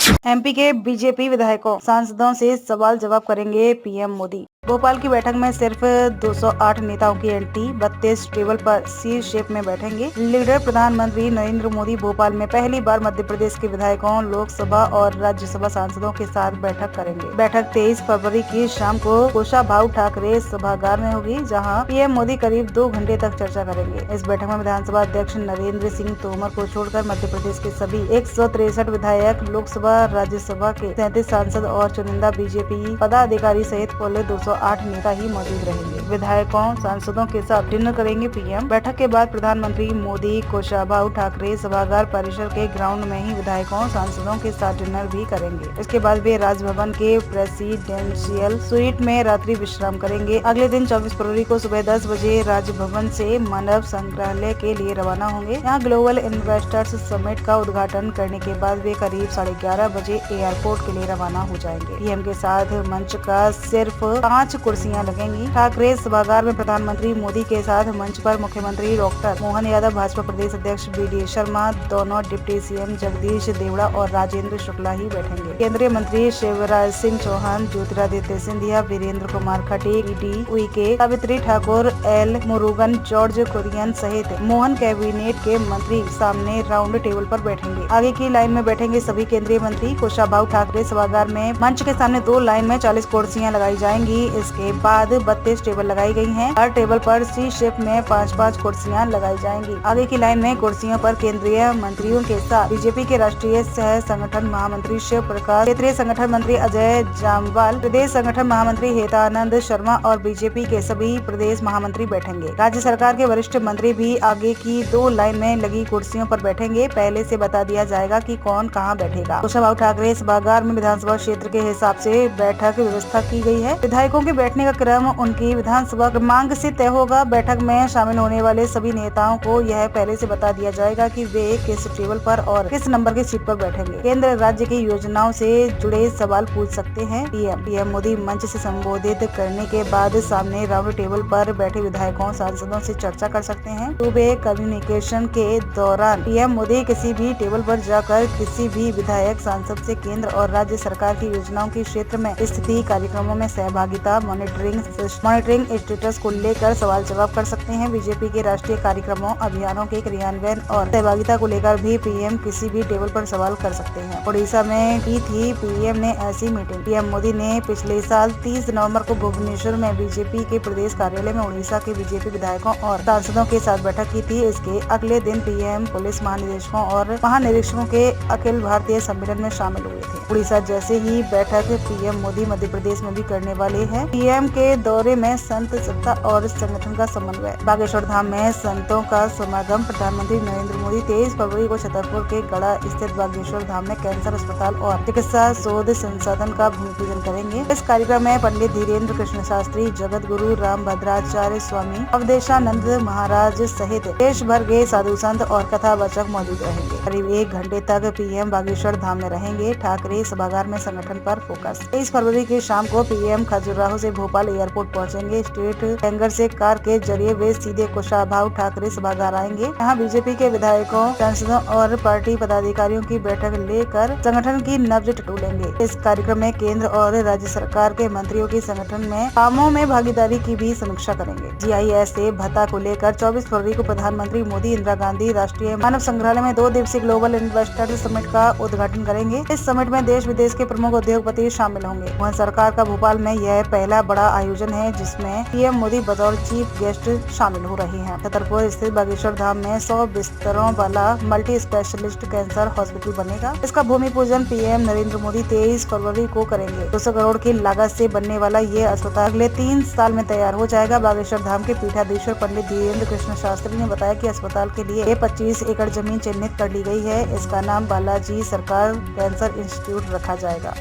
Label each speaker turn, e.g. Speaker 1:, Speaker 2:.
Speaker 1: MP के BJP विधायकों सांसदों से सवाल जवाब करेंगे पीएम मोदी। भोपाल की बैठक में सिर्फ 208 नेताओं की एंट्री, 32 टेबल पर सी शेप में बैठेंगे लीडर। प्रधानमंत्री नरेंद्र मोदी भोपाल में पहली बार मध्य प्रदेश के विधायकों, लोकसभा और राज्यसभा सांसदों के साथ बैठक करेंगे। बैठक 23 फरवरी की शाम को कुशाभाऊ ठाकरे सभागार में होगी, जहां पीएम मोदी करीब 2 घंटे तक चर्चा करेंगे। इस बैठक में विधानसभा अध्यक्ष नरेंद्र सिंह तोमर को छोड़कर मध्य प्रदेश के सभी 163 विधायक, लोकसभा राज्यसभा के 37 सांसद और चुनिंदा बीजेपी पदाधिकारी सहित कुल 208 नेता ही मौजूद रहेंगे। विधायकों, सांसदों के साथ डिनर करेंगे पीएम। बैठक के बाद प्रधानमंत्री मोदी कुशाभाऊ ठाकरे सभागार परिसर के ग्राउंड में ही विधायकों, सांसदों के साथ डिनर भी करेंगे। इसके बाद वे राजभवन के प्रेसिडेंशियल स्वीट में रात्रि विश्राम करेंगे। अगले दिन 24 फरवरी को सुबह 10 बजे राजभवन से मानव संग्रहालय के लिए रवाना होंगे। यहाँ ग्लोबल इन्वेस्टर्स समिट का उद्घाटन करने के बाद वे करीब 11:30 बजे एयरपोर्ट के लिए रवाना हो जाएंगे। पीएम के साथ मंच का सिर्फ 5 कुर्सियां लगेंगी। ठाकरे सभागार में प्रधानमंत्री मोदी के साथ मंच पर मुख्यमंत्री डॉक्टर मोहन यादव, भाजपा प्रदेश अध्यक्ष BD शर्मा, दोनों डिप्टी सीएम जगदीश देवड़ा और राजेंद्र शुक्ला ही बैठेंगे। केंद्रीय मंत्री Shivraj Singh Chouhan, Jyotiraditya Scindia, Virendra Kumar Khatik, ED Uikey, Savitri Thakur, L Murugan, George Kurian सहित मोहन कैबिनेट के मंत्री सामने राउंड टेबल पर बैठेंगे। आगे की लाइन में बैठेंगे सभी केंद्रीय मंत्री। कुशाभाऊ ठाकरे सभागार में मंच के सामने 2 लाइन में 40 कुर्सियां लगाई जाएंगी। इसके बाद 32 टेबल लगाई गई हैं। हर टेबल पर सी शेप में 5-5 कुर्सियां लगाई जाएंगी। आगे की लाइन में कुर्सियों पर केंद्रीय मंत्रियों के साथ बीजेपी के राष्ट्रीय सह संगठन महामंत्री शिव प्रकाश, क्षेत्रीय संगठन मंत्री अजय जामवाल, प्रदेश संगठन महामंत्री हेतानंद शर्मा और बीजेपी के सभी प्रदेश महामंत्री बैठेंगे। राज्य सरकार के वरिष्ठ मंत्री भी आगे की 2 लाइन में लगी कुर्सियों पर बैठेंगे। पहले से बता दिया जाएगा कि कौन कहां बैठेगा। कुशाभाऊ ठाकरे सभागार में विधानसभा क्षेत्र के हिसाब से बैठक व्यवस्था की गई है। विधायकों के बैठने का क्रम उनकी विधानसभा क्रमांक से तय होगा। बैठक में शामिल होने वाले सभी नेताओं को यह पहले से बता दिया जाएगा कि वे किस टेबल पर और किस नंबर की सीट पर बैठेंगे। केंद्र राज्य की योजनाओं से जुड़े सवाल पूछ सकते हैं पीएम मोदी। मंच से संबोधित करने के बाद सामने राउंड टेबल पर बैठे विधायकों, सांसदों से चर्चा कर सकते हैं। सुबह कम्युनिकेशन के दौरान पीएम मोदी किसी भी टेबल पर जाकर किसी भी विधायक, सांसद से केंद्र और राज्य सरकार की योजनाओं की क्षेत्र में स्थिति, कार्यक्रमों में सहभागिता, मॉनिटरिंग स्टेटस को लेकर सवाल जवाब कर सकते हैं। बीजेपी के राष्ट्रीय कार्यक्रमों, अभियानों के क्रियान्वयन और सहभागिता को लेकर भी पीएम किसी भी टेबल पर सवाल कर सकते हैं। उड़ीसा में की थी पीएम ने ऐसी मीटिंग। पीएम मोदी ने पिछले साल 30 नवंबर को भुवनेश्वर में बीजेपी के प्रदेश कार्यालय में उड़ीसा के बीजेपी विधायकों और सांसदों के साथ बैठक की थी। इसके अगले दिन पीएम पुलिस महानिदेशकों और महानिरीक्षकों के अखिल भारतीय सम्मेलन में शामिल हुए थे। उड़ीसा जैसे ही बैठक पीएम मोदी मध्य प्रदेश में भी करने वाले हैं। पीएम के दौरे में संत, सत्ता और संगठन का समन्वय। बागेश्वर धाम में संतों का समागम। प्रधानमंत्री नरेंद्र मोदी 23 फरवरी को छतरपुर के गढ़ा स्थित बागेश्वर धाम में कैंसर अस्पताल और चिकित्सा शोध संसाधन का भूमि पूजन करेंगे। इस कार्यक्रम में पंडित धीरेन्द्र कृष्ण शास्त्री, जगत गुरु राम भद्राचार्य स्वामी, अवधेशानंद महाराज सहित देश भर के साधु संत और कथावाचक मौजूद रहेंगे। करीब 1 घंटे तक पीएम बागेश्वर धाम में रहेंगे। ठाकरे सभागार में संगठन पर फोकस। 23 फरवरी की शाम को पीएम खजुराहो से भोपाल एयरपोर्ट पहुंचेंगे। स्टेट हैंगर से कार के जरिए वे सीधे कुशाभाऊ ठाकरे सभागार आएंगे। यहाँ बीजेपी के विधायकों, सांसदों और पार्टी पदाधिकारियों की बैठक लेकर संगठन की नब्ज टटोलेंगे। इस कार्यक्रम में केंद्र और राज्य सरकार के मंत्रियों की संगठन में कामों में भागीदारी की भी समीक्षा करेंगे। GIS से भत्ता को लेकर 24 फरवरी को प्रधानमंत्री मोदी इंदिरा गांधी राष्ट्रीय मानव संग्रहालय में 2 दिवसीय ग्लोबल इन्वेस्टर्स समिट का उद्घाटन करेंगे। इस समिट में देश विदेश के प्रमुख उद्योगपति शामिल होंगे। वहीं सरकार का भोपाल में यह पहला बड़ा आयोजन है जिसमें पीएम मोदी बतौर चीफ गेस्ट शामिल हो रहे हैं। छतरपुर स्थित बागेश्वर धाम में 100 बिस्तरों वाला मल्टी स्पेशलिस्ट कैंसर हॉस्पिटल बनेगा। इसका भूमि पूजन पीएम नरेंद्र मोदी 23 फरवरी को करेंगे। 200 करोड़ की लागत से बनने वाला ये अस्पताल अगले 3 साल में तैयार हो जाएगा। बागेश्वर धाम के पीठाधीश्वर पंडित धीरेन्द्र कृष्ण शास्त्री ने बताया कि अस्पताल के लिए 25 एकड़ जमीन चिन्हित कर ली गई है। इसका नाम बालाजी सरकार कैंसर इंस्टीट्यूट रखा जाएगा।